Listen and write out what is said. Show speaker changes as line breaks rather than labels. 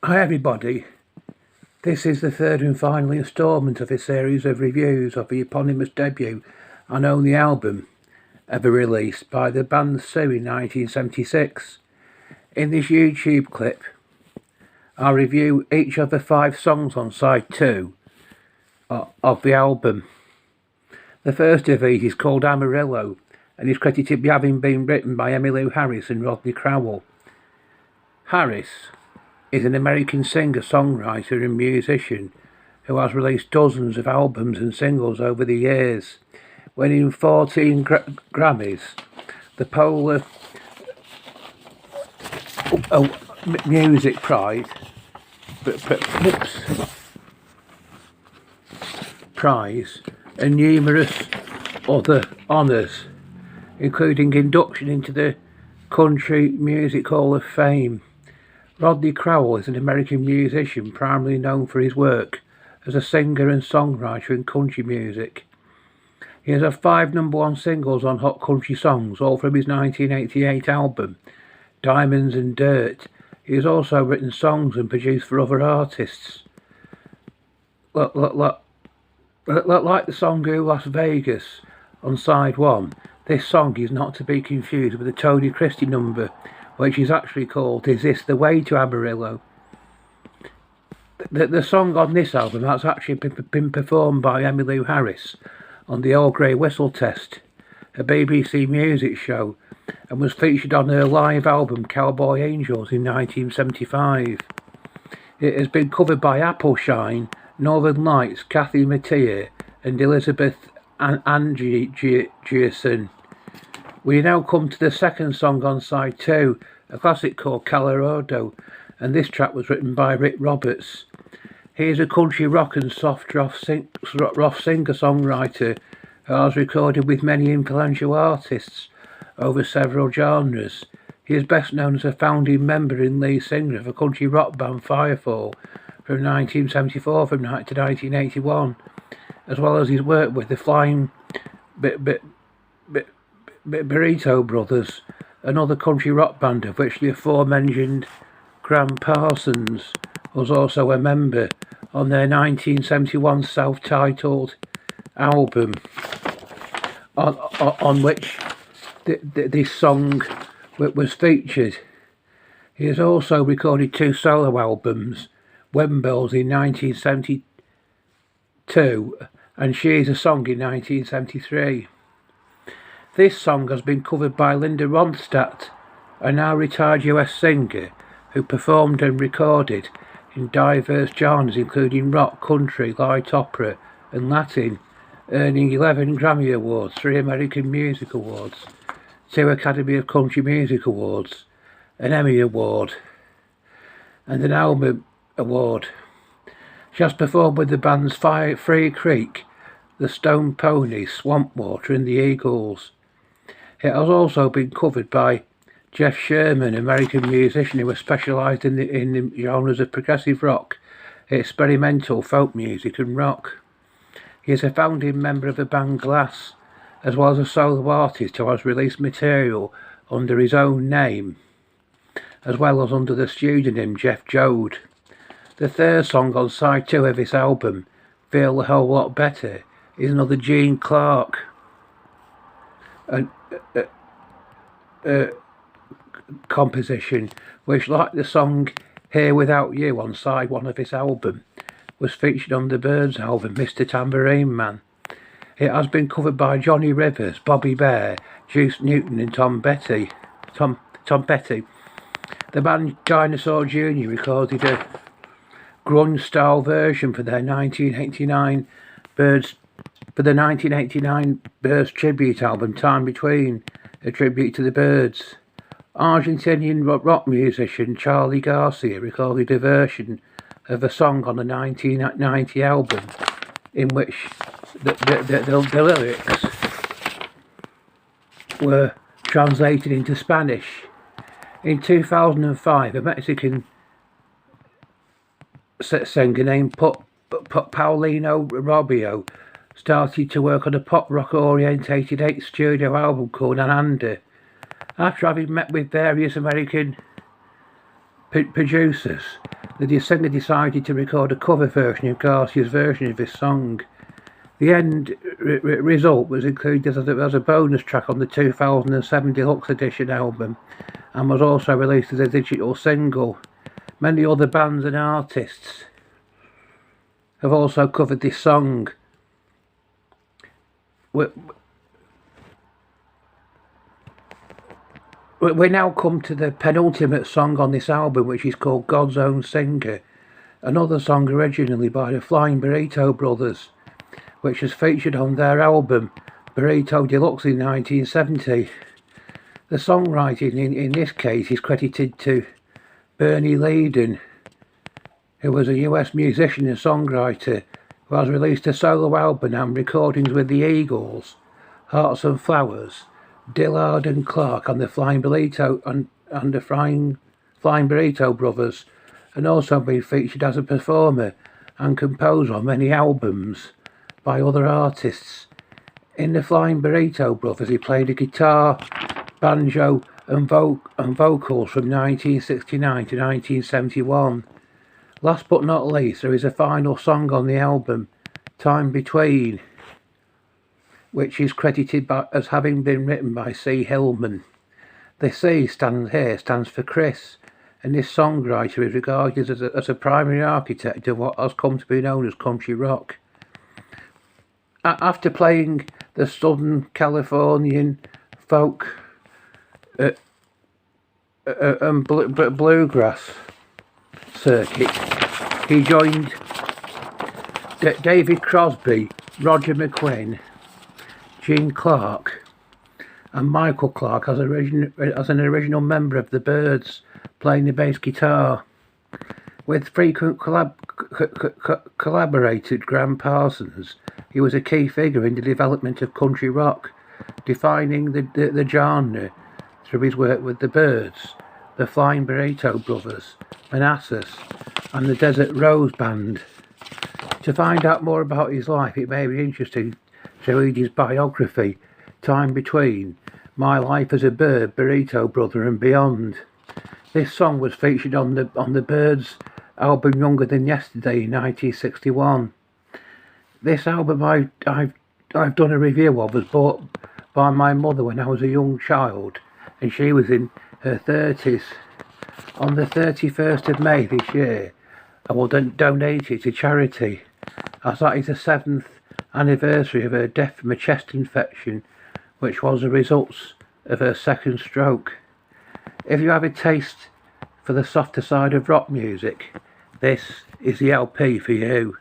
Hi everybody, this is the third and final instalment of a series of reviews of the eponymous debut and only album ever released by the band Sioux in 1976. In this YouTube clip, I'll review each of the 5 songs on side 2 of the album. The first of these is called Amarillo and is credited with having been written by Amarillo Harris and Rodney Crowell. Harris is an American singer, songwriter and musician who has released dozens of albums and singles over the years, winning 14 Grammys, the Polar Music Prize and numerous other honours, including induction into the Country Music Hall of Fame. Rodney Crowell is an American musician primarily known for his work as a singer and songwriter in country music. He has had 5 #1 singles on Hot Country Songs, all from his 1988 album, Diamonds and Dirt. He has also written songs and produced for other artists. Like the song Las Vegas on side 1, this song is not to be confused with the Tony Christie number, which is actually called Is This the Way to Amarillo? The song on this album has actually been performed by Amarillo Harris on the All Grey Whistle Test, a BBC music show, and was featured on her live album Cowboy Angels in 1975. It has been covered by Appleshine, Northern Lights, Kathy Mattea and Elizabeth Andreasen. We now come to the second song on side 2, a classic called Colorado, and this track was written by Rick Roberts. He is a country rock and soft rock singer-songwriter who has recorded with many influential artists over several genres. He is best known as a founding member and lead singer of a country rock band Firefall from 1974 to 1981, as well as his work with the Flying Burrito Brothers, another country rock band of which the aforementioned Graham Parsons was also a member, on their 1971 self-titled album, on which this song was featured. He has also recorded 2 solo albums, Wimbles in 1972 and She's a Song in 1973. This song has been covered by Linda Ronstadt, a now retired US singer who performed and recorded in diverse genres including rock, country, light opera and Latin, earning 11 Grammy Awards, 3 American Music Awards, 2 Academy of Country Music Awards, an Emmy Award and an Album Award. She has performed with the bands Free Creek, the Stone Ponies, Swamp Water and the Eagles. It has also been covered by Jeff Sherman, an American musician who has specialised in the genres of progressive rock, experimental, folk music and rock. He is a founding member of the band Glass, as well as a solo artist who has released material under his own name, as well as under the pseudonym Jeff Jode. The third song on side 2 of this album, Feel a Whole Lot Better, is another Gene Clark composition, which, like the song Here Without You on side 1 of this album, was featured on the Byrds album Mr. Tambourine Man. It has been covered by Johnny Rivers, Bobby Bear, Juice Newton and Tom Petty. The band Dinosaur Jr. recorded a grunge-style version for their 1989 Byrds tribute album Time Between, a tribute to the Byrds. Argentinian rock musician Charlie Garcia recorded a version of a song on the 1990 album in which the lyrics were translated into Spanish. In 2005, a Mexican singer named Paulino Rubio started to work on a pop rock orientated 8th studio album called Ananda. After having met with various American producers, the singer decided to record a cover version of Garcia's version of this song. The end result was included as a bonus track on the 2007 Deluxe Edition album and was also released as a digital single. Many other bands and artists have also covered this song. We now come to the penultimate song on this album, which is called God's Own Singer, another song originally by the Flying Burrito Brothers, which was featured on their album Burrito Deluxe in 1970. The songwriting in this case is credited to Bernie Leadon, who was a US musician and songwriter who has released a solo album and recordings with the Eagles, Hearts and Flowers, Dillard and Clark and the Flying Burrito and the Flying Burrito Brothers, and also been featured as a performer and composer on many albums by other artists. In the Flying Burrito Brothers, he played a guitar, banjo and vocals from 1969 to 1971. Last but not least, there is a final song on the album, Time Between, which is credited as having been written by C. Hillman. The C stands for Chris, and this songwriter is regarded as a primary architect of what has come to be known as country rock. After playing the Southern Californian folk and bluegrass circuit, he joined David Crosby, Roger McGuinn, Gene Clark and Michael Clark as an original member of the Byrds, playing the bass guitar. With frequent collaborated Graham Parsons, he was a key figure in the development of country rock, defining the genre through his work with the Byrds, the Flying Burrito Brothers, Manassas and the Desert Rose Band. To find out more about his life, it may be interesting to read his biography, Time Between, My Life as a Bird, Burrito Brother and Beyond. This song was featured on the Byrds album Younger Than Yesterday in 1961. This album I've done a review of was bought by my mother when I was a young child and she was in her 30s. On the 31st of May this year, I will donate it to charity, as that is the 7th anniversary of her death from a chest infection, which was the results of her second stroke. If you have a taste for the softer side of rock music, this is the LP for you.